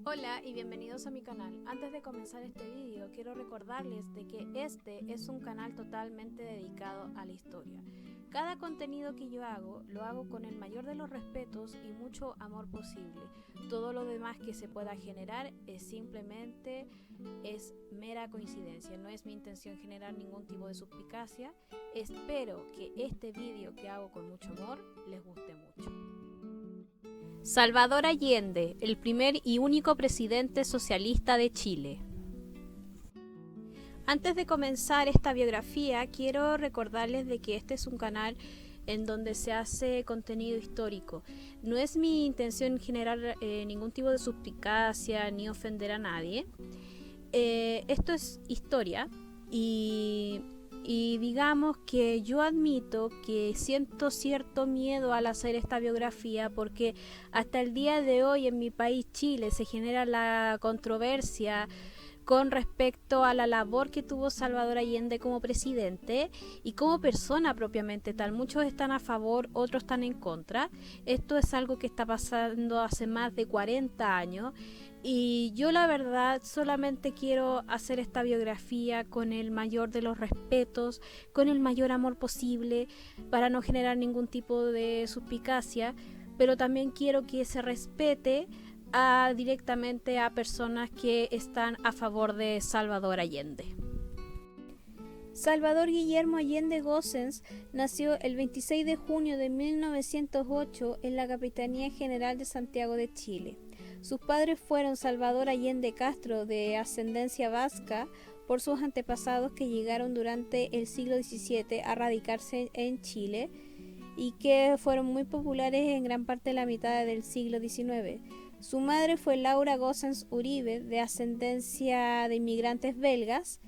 Hola y bienvenidos a mi canal. Antes de comenzar este vídeo quiero recordarles de que este es un canal totalmente dedicado a la historia. Cada contenido que yo hago lo hago con el mayor de los respetos y mucho amor posible. Todo lo demás que se pueda generar es mera coincidencia. No es mi intención generar ningún tipo de suspicacia. Espero que este vídeo que hago con mucho amor les guste mucho. Salvador Allende, el primer y único presidente socialista de Chile. Antes de comenzar esta biografía, quiero recordarles de que este es un canal en donde se hace contenido histórico. No es mi intención generar ningún tipo de suspicacia ni ofender a nadie. Esto es historia y digamos que yo admito que siento cierto miedo al hacer esta biografía porque hasta el día de hoy en mi país, Chile, se genera la controversia con respecto a la labor que tuvo Salvador Allende como presidente y como persona propiamente tal. Muchos están a favor, otros están en contra. Esto es algo que está pasando hace más de 40 años y yo la verdad solamente quiero hacer esta biografía con el mayor de los respetos, con el mayor amor posible, para no generar ningún tipo de suspicacia, pero también quiero que se respete directamente a personas que están a favor de Salvador Allende. Salvador Guillermo Allende Gossens nació el 26 de junio de 1908 en la Capitanía General de Santiago de Chile. Sus padres fueron Salvador Allende Castro, de ascendencia vasca, por sus antepasados que llegaron durante el siglo XVII a radicarse en Chile y que fueron muy populares en gran parte de la mitad del siglo XIX. Su madre fue Laura Gossens Uribe, de ascendencia de inmigrantes belgas,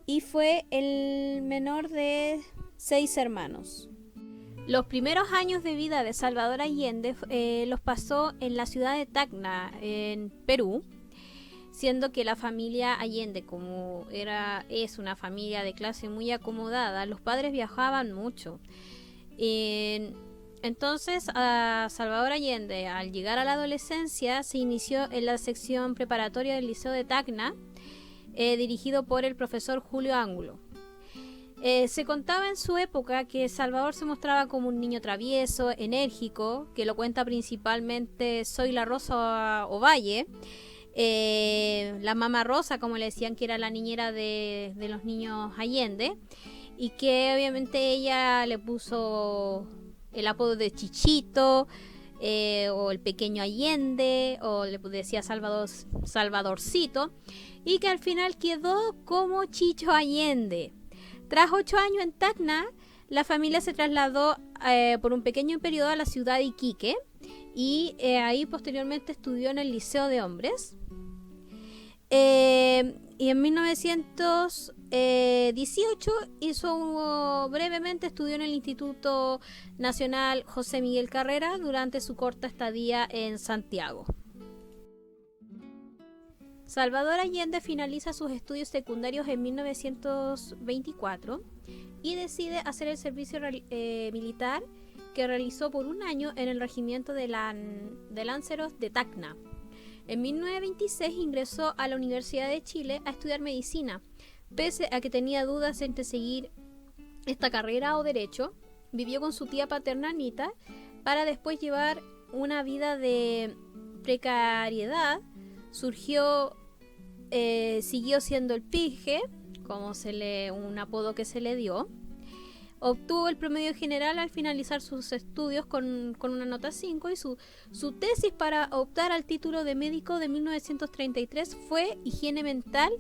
y fue el menor de 6 hermanos. Los primeros años de vida de Salvador Allende los pasó en la ciudad de Tacna, en Perú, siendo que la familia Allende, como es una familia de clase muy acomodada, los padres viajaban mucho. Entonces, a Salvador Allende, al llegar a la adolescencia, se inició en la sección preparatoria del Liceo de Tacna, dirigido por el profesor Julio Ángulo. Se contaba en su época que Salvador se mostraba como un niño travieso, enérgico, que lo cuenta principalmente Zoila Rosa Ovalle, la mamá Rosa, como le decían, que era la niñera de los niños Allende, y que obviamente ella le puso el apodo de Chichito, o el pequeño Allende, o le decía Salvadorcito, y que al final quedó como Chicho Allende. Tras 8 años en Tacna, la familia se trasladó por un pequeño periodo a la ciudad de Iquique y ahí posteriormente estudió en el Liceo de Hombres. Y en 1918 brevemente estudió en el Instituto Nacional José Miguel Carrera durante su corta estadía en Santiago. Salvador Allende finaliza sus estudios secundarios en 1924 y decide hacer el servicio militar, que realizó por un año en el regimiento de Lanceros de Tacna. En 1926 ingresó a la Universidad de Chile a estudiar medicina. Pese a que tenía dudas entre seguir esta carrera o derecho, vivió con su tía paterna Anita para después llevar una vida de precariedad. Siguió siendo el Pige, un apodo que se le dio. Obtuvo el promedio general al finalizar sus estudios con una nota 5 y su tesis para optar al título de médico de 1933 fue Higiene Mental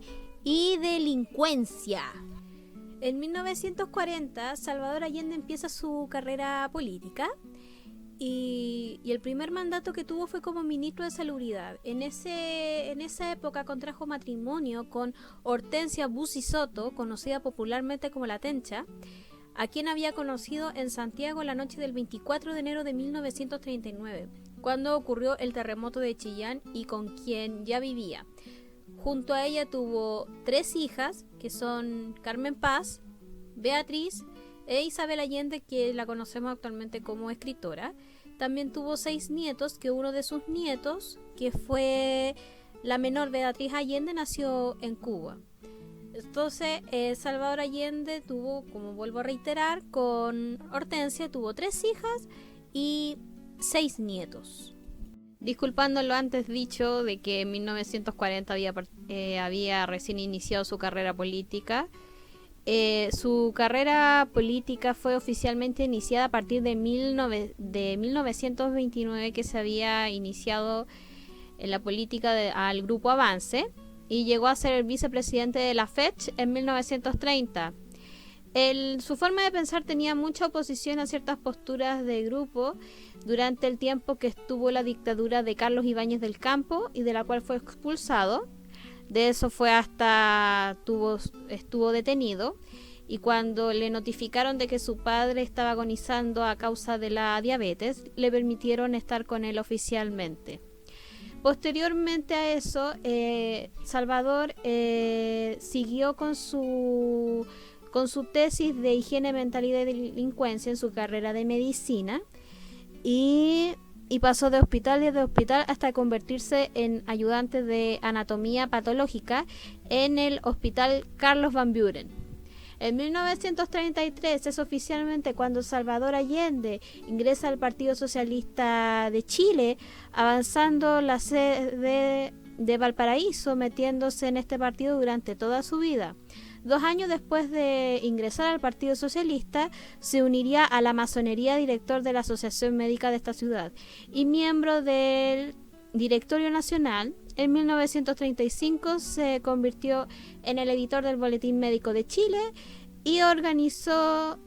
y Delincuencia. En 1940, Salvador Allende empieza su carrera política y el primer mandato que tuvo fue como ministro de Salubridad. En esa época contrajo matrimonio con Hortensia Bussi Soto, conocida popularmente como La Tencha, a quien había conocido en Santiago la noche del 24 de enero de 1939, cuando ocurrió el terremoto de Chillán, y con quien ya vivía. Junto a ella tuvo 3 hijas, que son Carmen Paz, Beatriz e Isabel Allende, que la conocemos actualmente como escritora, También tuvo 6 nietos, que uno de sus nietos, que fue la menor Beatriz Allende, nació en Cuba. Entonces, Salvador Allende tuvo, como vuelvo a reiterar, con Hortensia tuvo 3 hijas y 6 nietos. Disculpando lo antes dicho de que en 1940 había recién iniciado su carrera política, su carrera política fue oficialmente iniciada a partir de 1929, que se había iniciado en la política al Grupo Avance, y llegó a ser el vicepresidente de la FECH en 1930. Su forma de pensar tenía mucha oposición a ciertas posturas de grupo durante el tiempo que estuvo la dictadura de Carlos Ibáñez del Campo, y de la cual fue expulsado. De eso fue hasta estuvo detenido, y cuando le notificaron de que su padre estaba agonizando a causa de la diabetes, le permitieron estar con él oficialmente. Posteriormente a eso, Salvador siguió con su tesis de higiene mental y de delincuencia en su carrera de medicina, y pasó de hospital hasta convertirse en ayudante de anatomía patológica en el Hospital Carlos Van Buren. En 1933 es oficialmente cuando Salvador Allende ingresa al Partido Socialista de Chile, avanzando la sede de Valparaíso, metiéndose en este partido durante toda su vida. 2 años después de ingresar al Partido Socialista, se uniría a la masonería, director de la Asociación Médica de esta ciudad y miembro del Directorio Nacional. En 1935 se convirtió en el editor del Boletín Médico de Chile y organizador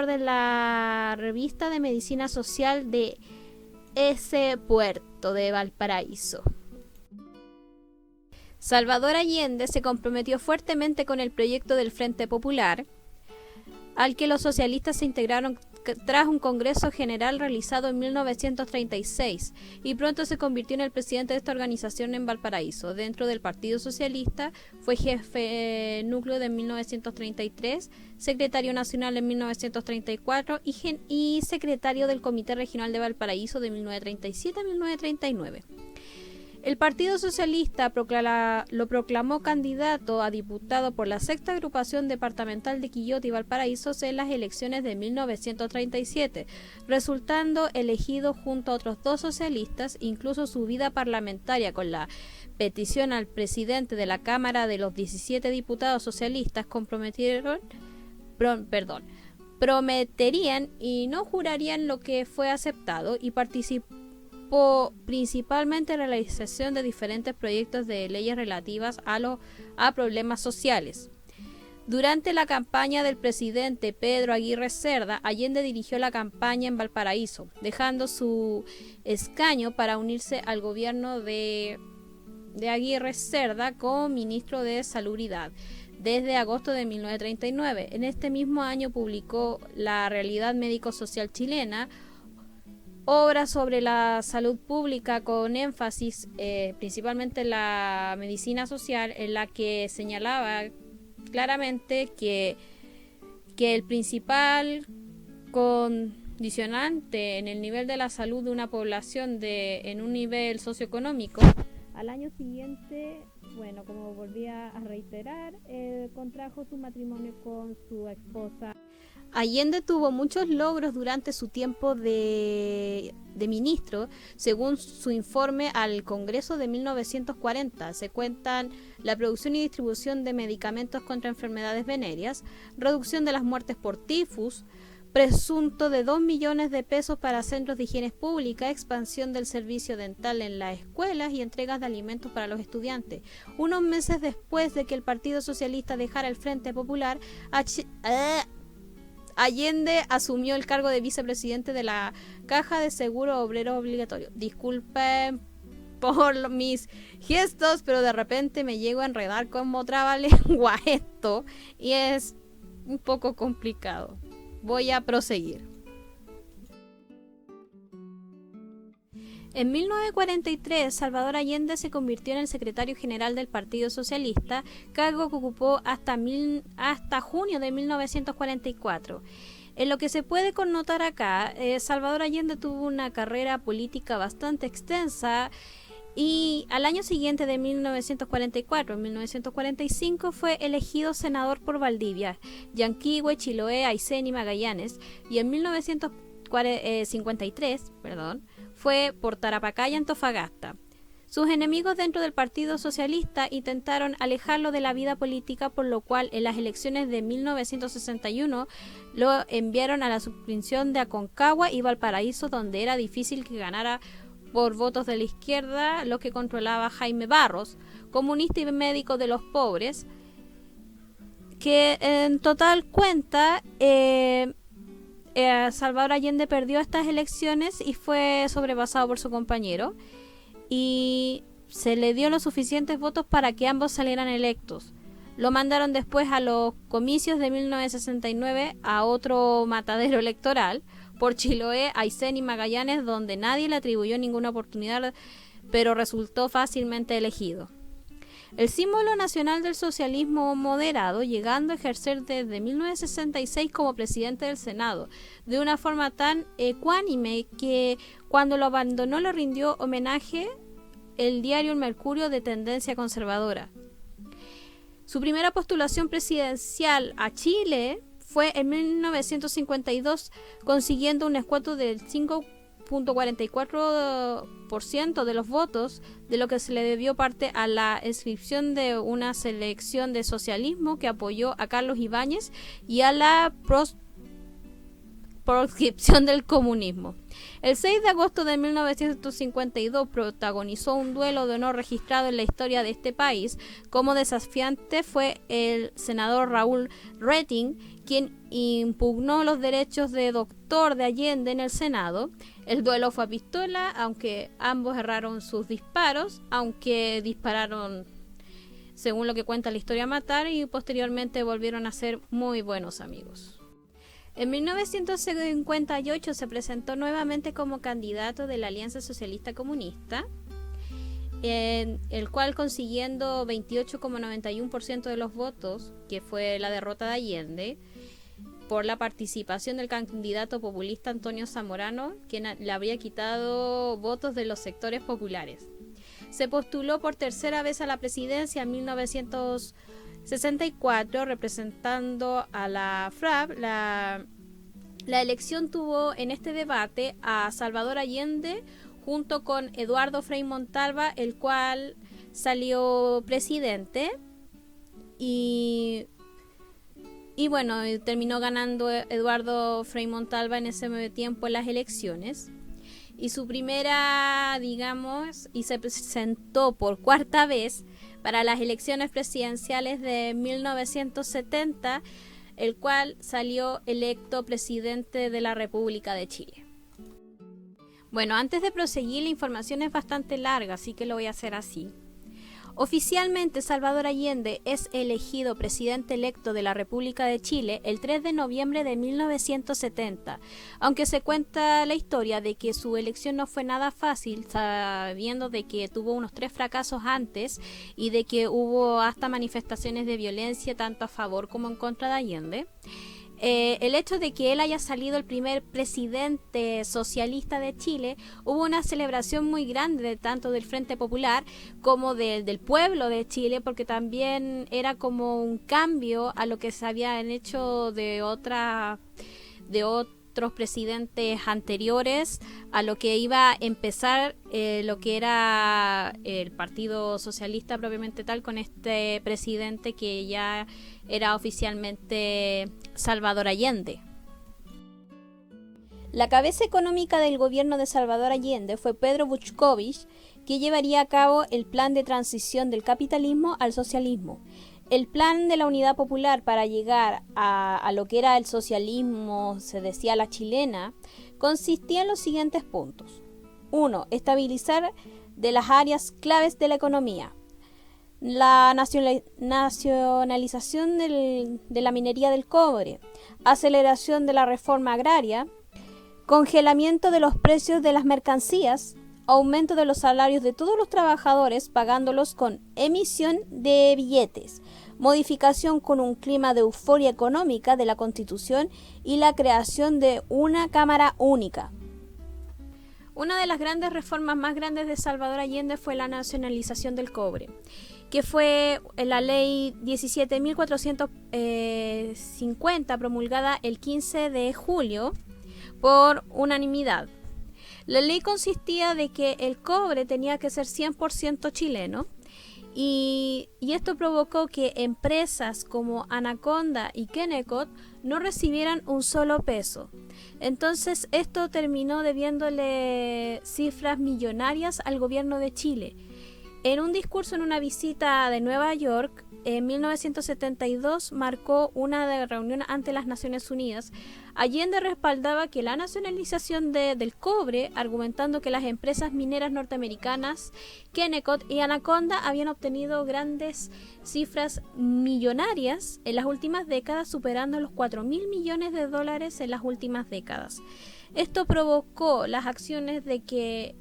de la revista de medicina social de ese puerto de Valparaíso. Salvador Allende se comprometió fuertemente con el proyecto del Frente Popular, al que los socialistas se integraron tras un Congreso General realizado en 1936, y pronto se convirtió en el presidente de esta organización en Valparaíso. Dentro del Partido Socialista fue jefe núcleo de 1933, secretario nacional en 1934 y secretario del Comité Regional de Valparaíso de 1937 a 1939. El Partido Socialista lo proclamó candidato a diputado por la sexta agrupación departamental de Quillota y Valparaíso en las elecciones de 1937, resultando elegido junto a otros 2 socialistas. Incluso su vida parlamentaria, con la petición al presidente de la Cámara de los 17 diputados socialistas, prometerían y no jurarían lo que fue aceptado, y participó principalmente en la realización de diferentes proyectos de leyes relativas a problemas sociales. Durante la campaña del presidente Pedro Aguirre Cerda, Allende dirigió la campaña en Valparaíso, dejando su escaño para unirse al gobierno de Aguirre Cerda como ministro de Salubridad desde agosto de 1939. En este mismo año publicó La realidad médico-social chilena, obra sobre la salud pública con énfasis principalmente en la medicina social, en la que señalaba claramente que el principal condicionante en el nivel de la salud de una población en un nivel socioeconómico, al año siguiente, bueno, como volvía a reiterar, contrajo su matrimonio con su esposa. Allende tuvo muchos logros durante su tiempo de ministro. Según su informe al Congreso de 1940, se cuentan la producción y distribución de medicamentos contra enfermedades venéreas, reducción de las muertes por tifus, presunto de 2 millones de pesos para centros de higiene pública, expansión del servicio dental en las escuelas y entregas de alimentos para los estudiantes. Unos meses después de que el Partido Socialista dejara el Frente Popular, Allende asumió el cargo de vicepresidente de la Caja de Seguro Obrero Obligatorio. Disculpen por mis gestos, pero de repente me llego a enredar como trabalengua esto y es un poco complicado. Voy a proseguir. En 1943, Salvador Allende se convirtió en el secretario general del Partido Socialista, cargo que ocupó hasta junio de 1944. En lo que se puede connotar acá, Salvador Allende tuvo una carrera política bastante extensa y al año siguiente de 1944, en 1945, fue elegido senador por Valdivia, Yanquihue, Chiloé, Aysén y Magallanes, y en 1953, fue por Tarapacá y Antofagasta. Sus enemigos dentro del Partido Socialista intentaron alejarlo de la vida política, por lo cual en las elecciones de 1961 lo enviaron a la subprovincia de Aconcagua y Valparaíso, donde era difícil que ganara por votos de la izquierda, lo que controlaba Jaime Barros, comunista y médico de los pobres, que en total cuenta Salvador Allende perdió estas elecciones y fue sobrepasado por su compañero, y se le dio los suficientes votos para que ambos salieran electos. Lo mandaron después a los comicios de 1969 a otro matadero electoral por Chiloé, Aysén y Magallanes, donde nadie le atribuyó ninguna oportunidad, pero resultó fácilmente elegido. El símbolo nacional del socialismo moderado, llegando a ejercer desde 1966 como presidente del Senado, de una forma tan ecuánime que cuando lo abandonó le rindió homenaje el diario El Mercurio, de tendencia conservadora. Su primera postulación presidencial a Chile fue en 1952, consiguiendo un escruto del 5.44% de los votos, de lo que se le debió parte a la inscripción de una selección de socialismo que apoyó a Carlos Ibáñez y a la proscripción del comunismo. El 6 de agosto de 1952 protagonizó un duelo de honor registrado en la historia de este país. Como desafiante fue el senador Raúl Rettig, quien impugnó los derechos de doctor de Allende en el Senado. El duelo fue a pistola, aunque ambos erraron sus disparos, aunque dispararon, según lo que cuenta la historia, a matar, y posteriormente volvieron a ser muy buenos amigos. En 1958 se presentó nuevamente como candidato de la Alianza Socialista Comunista, en el cual, consiguiendo 28,91% de los votos, que fue la derrota de Allende, por la participación del candidato populista Antonio Zamorano, quien le habría quitado votos de los sectores populares. Se postuló por tercera vez a la presidencia en 1964, representando a la FRAP. La elección tuvo en este debate a Salvador Allende junto con Eduardo Frei Montalva, el cual salió presidente, y bueno, terminó ganando Eduardo Frei Montalva en ese tiempo en las elecciones. Y su primera, y se presentó por cuarta vez para las elecciones presidenciales de 1970, el cual salió electo presidente de la República de Chile. Bueno, antes de proseguir, la información es bastante larga, así que lo voy a hacer así. Oficialmente, Salvador Allende es elegido presidente electo de la República de Chile el 3 de noviembre de 1970, aunque se cuenta la historia de que su elección no fue nada fácil, sabiendo de que tuvo unos 3 fracasos antes y de que hubo hasta manifestaciones de violencia tanto a favor como en contra de Allende. El hecho de que él haya salido el primer presidente socialista de Chile, hubo una celebración muy grande tanto del Frente Popular como del pueblo de Chile, porque también era como un cambio a lo que se habían hecho de otros presidentes anteriores, a lo que iba a empezar lo que era el Partido Socialista propiamente tal, con este presidente que ya era oficialmente Salvador Allende. La cabeza económica del gobierno de Salvador Allende fue Pedro Buchkovich, que llevaría a cabo el plan de transición del capitalismo al socialismo. El plan de la Unidad Popular para llegar a lo que era el socialismo, se decía la chilena, consistía en los siguientes puntos. 1. Estabilizar de las áreas claves de la economía. La nacionalización de la minería del cobre, aceleración de la reforma agraria, congelamiento de los precios de las mercancías, aumento de los salarios de todos los trabajadores pagándolos con emisión de billetes, modificación con un clima de euforia económica de la Constitución y la creación de una Cámara única. Una de las grandes reformas más grandes de Salvador Allende fue la nacionalización del cobre, que fue la ley 17.450 promulgada el 15 de julio por unanimidad. La ley consistía de que el cobre tenía que ser 100% chileno y esto provocó que empresas como Anaconda y Kennecott no recibieran un solo peso. Entonces esto terminó debiéndole cifras millonarias al gobierno de Chile. En un discurso en una visita de Nueva York, en 1972 marcó una reunión ante las Naciones Unidas. Allende respaldaba que la nacionalización del cobre, argumentando que las empresas mineras norteamericanas Kennecott y Anaconda habían obtenido grandes cifras millonarias en las últimas décadas, superando los $4.000 millones en las últimas décadas. Esto provocó las acciones de que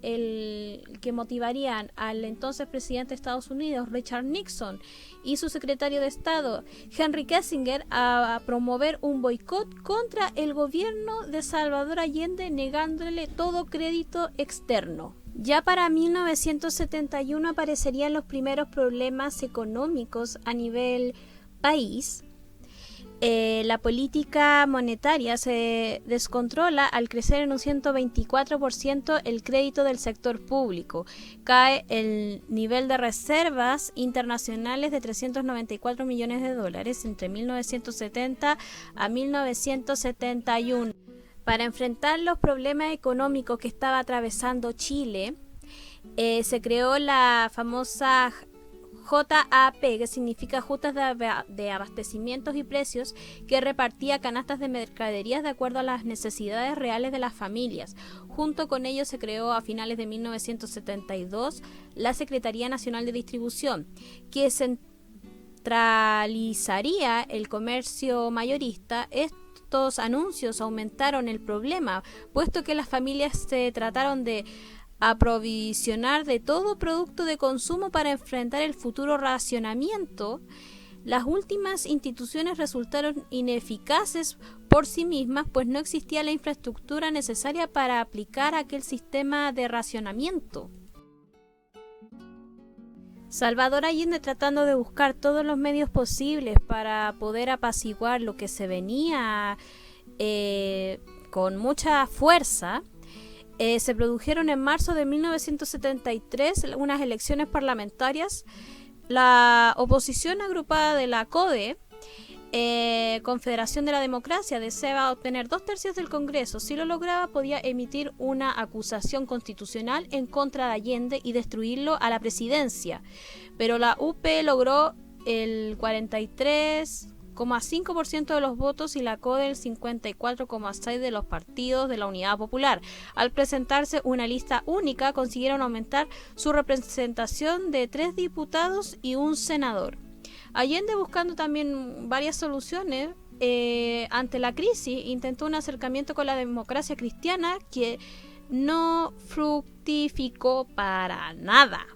motivarían al entonces presidente de Estados Unidos, Richard Nixon, y su secretario de Estado, Henry Kissinger, a promover un boicot contra el gobierno de Salvador Allende, negándole todo crédito externo. Ya para 1971 aparecerían los primeros problemas económicos a nivel país. La política monetaria se descontrola al crecer en un 124% el crédito del sector público. Cae el nivel de reservas internacionales de $394 millones entre 1970 a 1971. Para enfrentar los problemas económicos que estaba atravesando Chile, se creó la famosa JAP, que significa Juntas de Abastecimientos y Precios, que repartía canastas de mercaderías de acuerdo a las necesidades reales de las familias. Junto con ello se creó a finales de 1972 la Secretaría Nacional de Distribución, que centralizaría el comercio mayorista. Estos anuncios aumentaron el problema, puesto que las familias se trataron de aprovisionar de todo producto de consumo para enfrentar el futuro racionamiento. Las últimas instituciones resultaron ineficaces por sí mismas, pues no existía la infraestructura necesaria para aplicar aquel sistema de racionamiento. Salvador Allende, tratando de buscar todos los medios posibles para poder apaciguar lo que se venía con mucha fuerza, se produjeron en marzo de 1973 unas elecciones parlamentarias. La oposición agrupada de la CODE, Confederación de la Democracia, deseaba obtener 2/3 del Congreso. Si lo lograba, podía emitir una acusación constitucional en contra de Allende y destruirlo a la presidencia. Pero la UP logró el 43,5% de los votos y la CODE el 54,6% de los partidos de la Unidad Popular. Al presentarse una lista única, consiguieron aumentar su representación de 3 diputados y un senador. Allende, buscando también varias soluciones ante la crisis, intentó un acercamiento con la democracia cristiana que no fructificó para nada.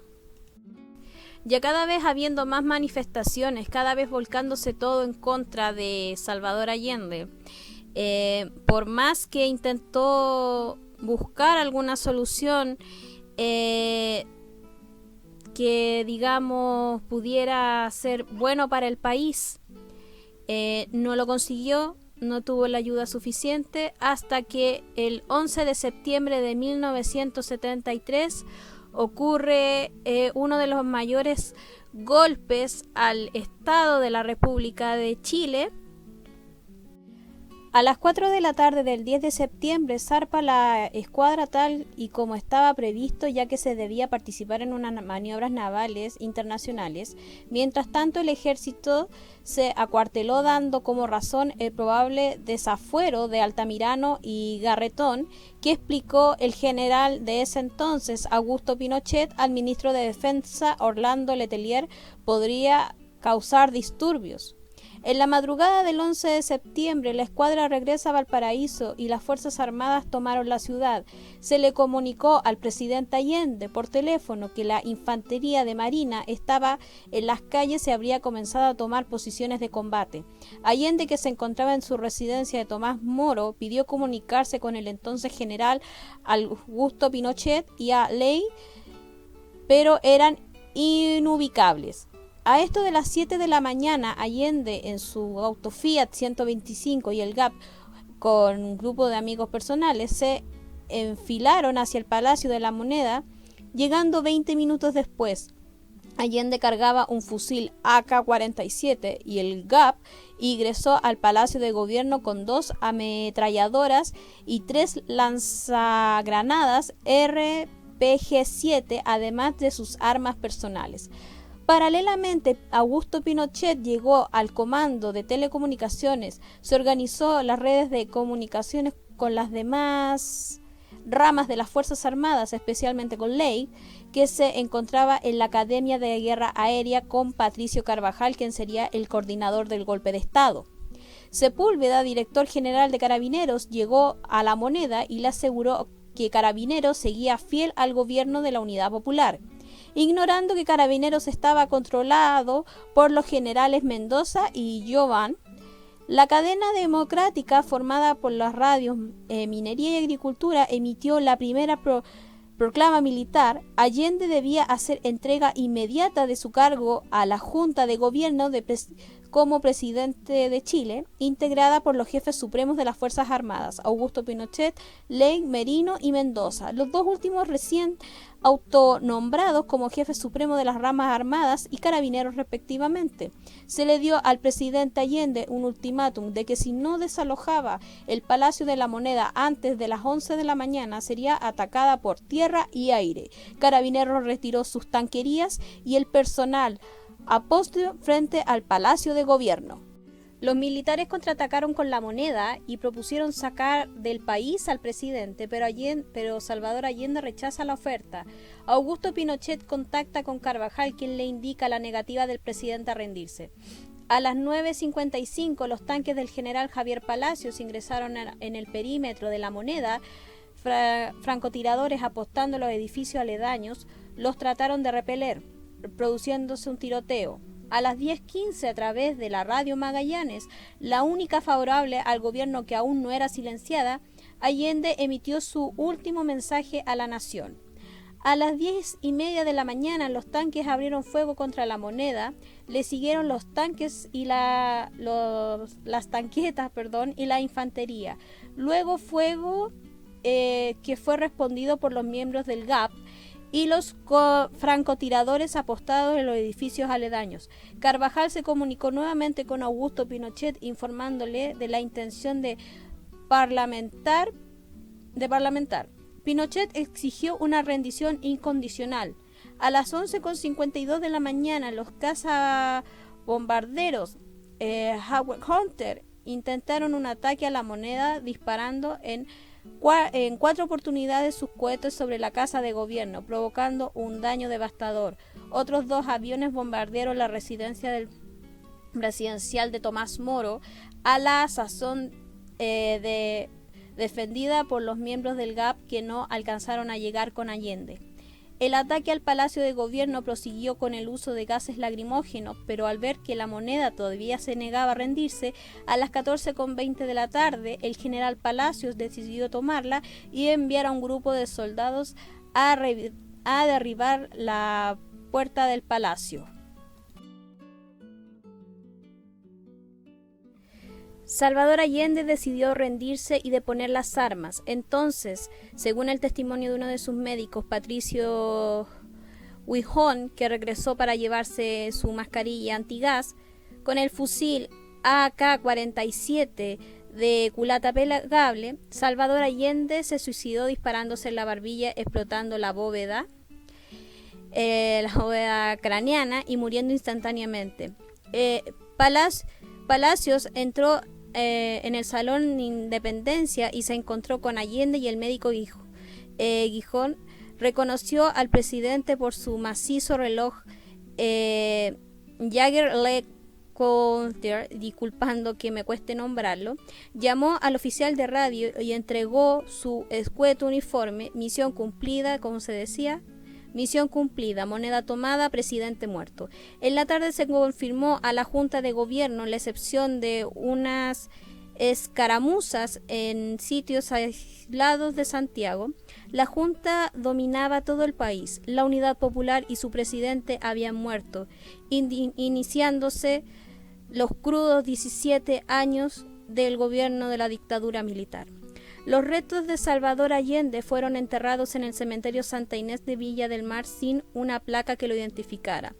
Ya cada vez habiendo más manifestaciones, cada vez volcándose todo en contra de Salvador Allende, por más que intentó buscar alguna solución que, digamos, pudiera ser bueno para el país, no lo consiguió, no tuvo la ayuda suficiente, hasta que el 11 de septiembre de 1973 ocurre uno de los mayores golpes al Estado de la República de Chile. A las 4 de la tarde del 10 de septiembre zarpa la escuadra tal y como estaba previsto, ya que se debía participar en unas maniobras navales internacionales. Mientras tanto, el ejército se acuarteló, dando como razón el probable desafuero de Altamirano y Garretón, que explicó el general de ese entonces, Augusto Pinochet, al ministro de Defensa, Orlando Letelier, podría causar disturbios. En la madrugada del 11 de septiembre, la escuadra regresa a Valparaíso y las Fuerzas Armadas tomaron la ciudad. Se le comunicó al presidente Allende por teléfono que la infantería de Marina estaba en las calles y habría comenzado a tomar posiciones de combate. Allende, que se encontraba en su residencia de Tomás Moro, pidió comunicarse con el entonces general Augusto Pinochet y a Ley, pero eran inubicables. A esto de las 7 de la mañana, Allende en su auto Fiat 125 y el GAP con un grupo de amigos personales se enfilaron hacia el Palacio de la Moneda, llegando 20 minutos después. Allende cargaba un fusil AK-47 y el GAP ingresó al Palacio de Gobierno con 2 ametralladoras y 3 lanzagranadas RPG-7, además de sus armas personales. Paralelamente, Augusto Pinochet llegó al comando de telecomunicaciones, se organizó las redes de comunicaciones con las demás ramas de las Fuerzas Armadas, especialmente con Ley, que se encontraba en la Academia de Guerra Aérea con Patricio Carvajal, quien sería el coordinador del golpe de Estado. Sepúlveda, director general de Carabineros, llegó a La Moneda y le aseguró que Carabineros seguía fiel al gobierno de la Unidad Popular, ignorando que Carabineros estaba controlado por los generales Mendoza y Jován. La cadena democrática formada por las radios Minería y Agricultura emitió la primera proclama militar. Allende debía hacer entrega inmediata de su cargo a la Junta de Gobierno como presidente de Chile, integrada por los jefes supremos de las Fuerzas Armadas, Augusto Pinochet, Ley, Merino y Mendoza, los dos últimos recién autonombrados como jefes supremos de las ramas armadas y carabineros respectivamente. Se le dio al presidente Allende un ultimátum de que si no desalojaba el Palacio de la Moneda antes de las 11 de la mañana sería atacada por tierra y aire. Carabineros retiró sus tanquerías y el personal apostó frente al Palacio de Gobierno. Los militares contraatacaron con La Moneda y propusieron sacar del país al presidente, pero Salvador Allende rechaza la oferta. Augusto Pinochet contacta con Carvajal, quien le indica la negativa del presidente a rendirse. A las 9:55, los tanques del general Javier Palacios ingresaron en el perímetro de La Moneda. Francotiradores apostando a los edificios aledaños los trataron de repeler, produciéndose un tiroteo. A las 10:15, a través de la radio Magallanes, la única favorable al gobierno que aún no era silenciada, Allende emitió su último mensaje a la nación. A las 10:30 de la mañana, los tanques abrieron fuego contra La Moneda, le siguieron los tanques y las tanquetas, y la infantería. Luego fuego que fue respondido por los miembros del GAP y los francotiradores apostados en los edificios aledaños. Carvajal se comunicó nuevamente con Augusto Pinochet informándole de la intención de parlamentar. Pinochet exigió una rendición incondicional. A las 11:52 de la mañana, los cazabombarderos Howard Hunter intentaron un ataque a La Moneda disparando en 4 oportunidades sus cohetes sobre la Casa de Gobierno, provocando un daño devastador. Otros 2 aviones bombardearon la residencia presidencial de Tomás Moro, a la sazón defendida por los miembros del GAP que no alcanzaron a llegar con Allende. El ataque al Palacio de Gobierno prosiguió con el uso de gases lacrimógenos, pero al ver que La Moneda todavía se negaba a rendirse, a las 14:20 de la tarde, el general Palacios decidió tomarla y enviar a un grupo de soldados a derribar la puerta del palacio. Salvador Allende decidió rendirse y deponer las armas. Entonces, según el testimonio de uno de sus médicos, Patricio Huijón, que regresó para llevarse su mascarilla antigás, con el fusil AK-47 de culata plegable, Salvador Allende se suicidó disparándose en la barbilla, explotando la bóveda craneana y muriendo instantáneamente. Palacios entró en el Salón Independencia y se encontró con Allende y el médico Guijón. Reconoció al presidente por su macizo reloj Jaeger Coulter, disculpando que me cueste nombrarlo, llamó al oficial de radio y entregó su escueto uniforme. Misión cumplida, como se decía. Misión cumplida, moneda tomada, presidente muerto. En la tarde se confirmó a la Junta de Gobierno la excepción de unas escaramuzas en sitios aislados de Santiago. La Junta dominaba todo el país. La Unidad Popular y su presidente habían muerto, iniciándose los crudos 17 años del gobierno de la dictadura militar. Los restos de Salvador Allende fueron enterrados en el cementerio Santa Inés de Villa del Mar sin una placa que lo identificara.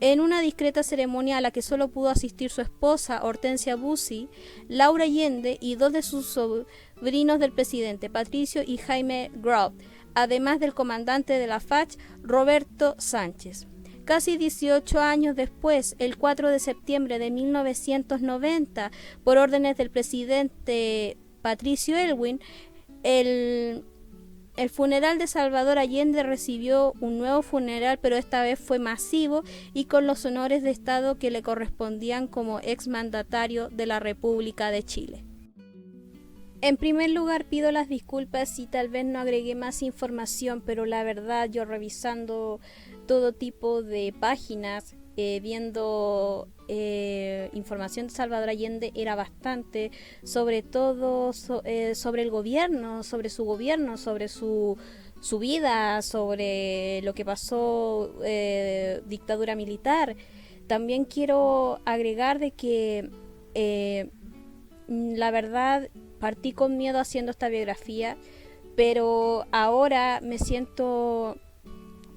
En una discreta ceremonia a la que solo pudo asistir su esposa, Hortensia Bussi, Laura Allende y dos de sus sobrinos del presidente, Patricio y Jaime Grout, además del comandante de la FACH, Roberto Sánchez. Casi 18 años después, el 4 de septiembre de 1990, por órdenes del presidente Patricio Aylwin, el funeral de Salvador Allende recibió un nuevo funeral, pero esta vez fue masivo y con los honores de Estado que le correspondían como exmandatario de la República de Chile. En primer lugar, pido las disculpas si tal vez no agregué más información, pero la verdad, yo revisando todo tipo de páginas, viendo información de Salvador Allende, era bastante, sobre todo sobre el gobierno, sobre su gobierno, sobre su vida, sobre lo que pasó, dictadura militar. También quiero agregar de que la verdad partí con miedo haciendo esta biografía, pero ahora me siento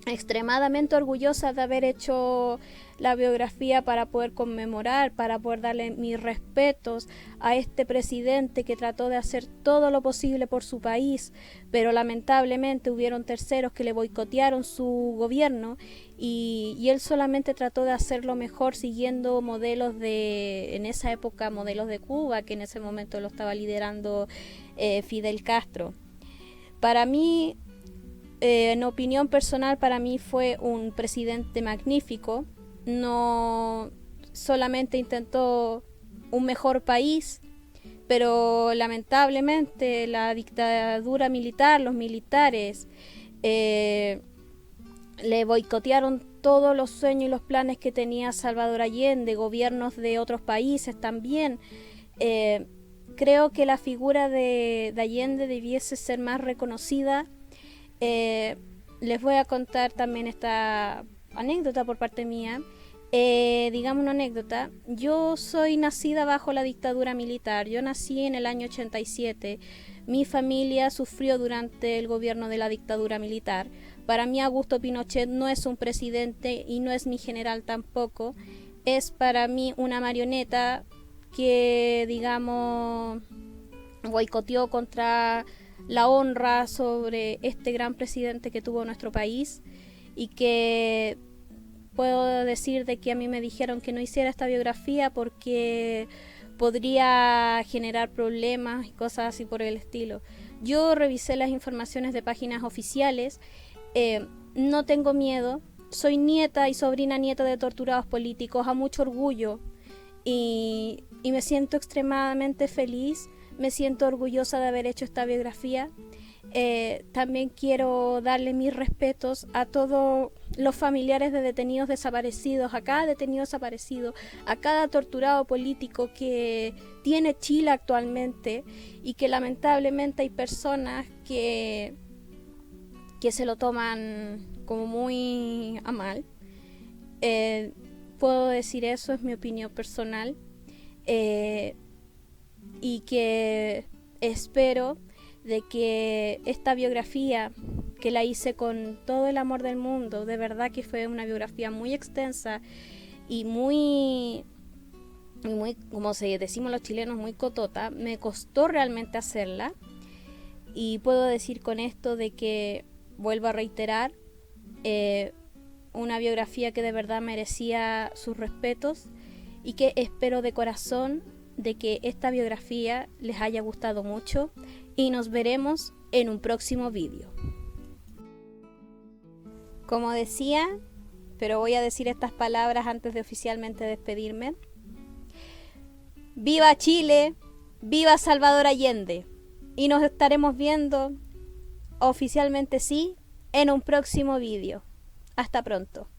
extremadamente orgullosa de haber hecho la biografía para poder conmemorar, para poder darle mis respetos a este presidente que trató de hacer todo lo posible por su país, pero lamentablemente hubieron terceros que le boicotearon su gobierno y él solamente trató de hacerlo mejor siguiendo modelos en esa época, modelos de Cuba, que en ese momento lo estaba liderando Fidel Castro. Para mí, en opinión personal, para mí fue un presidente magnífico. No solamente intentó un mejor país, pero lamentablemente la dictadura militar, los militares, le boicotearon todos los sueños y los planes que tenía Salvador Allende, gobiernos de otros países también. Creo que la figura de Allende debiese ser más reconocida. Les voy a contar también esta anécdota por parte mía. Digamos una anécdota. Yo soy nacida bajo la dictadura militar. Yo nací en el año 87. Mi familia sufrió durante el gobierno de la dictadura militar. Para mí Augusto Pinochet no es un presidente y no es mi general tampoco. Es para mí una marioneta que, digamos, boicoteó contra la honra sobre este gran presidente que tuvo nuestro país, y que puedo decir de que a mí me dijeron que no hiciera esta biografía porque podría generar problemas y cosas así por el estilo. Yo revisé las informaciones de páginas oficiales, no tengo miedo, soy nieta y sobrina nieta de torturados políticos, a mucho orgullo, y me siento extremadamente feliz. Me siento orgullosa de haber hecho esta biografía. También quiero darle mis respetos a todos los familiares de detenidos desaparecidos, a cada detenido desaparecido, a cada torturado político que tiene Chile actualmente, y que lamentablemente hay personas que se lo toman como muy a mal. Puedo decir eso, es mi opinión personal. Y que espero de que esta biografía, que la hice con todo el amor del mundo, de verdad que fue una biografía muy extensa y muy, como decimos los chilenos, muy cotota. Me costó realmente hacerla, y puedo decir con esto de que, vuelvo a reiterar, una biografía que de verdad merecía sus respetos, y que espero de corazón de que esta biografía les haya gustado mucho, y nos veremos en un próximo vídeo. Como decía, pero voy a decir estas palabras antes de oficialmente despedirme. Viva Chile, viva Salvador Allende. Y nos estaremos viendo, oficialmente sí, en un próximo vídeo. Hasta pronto.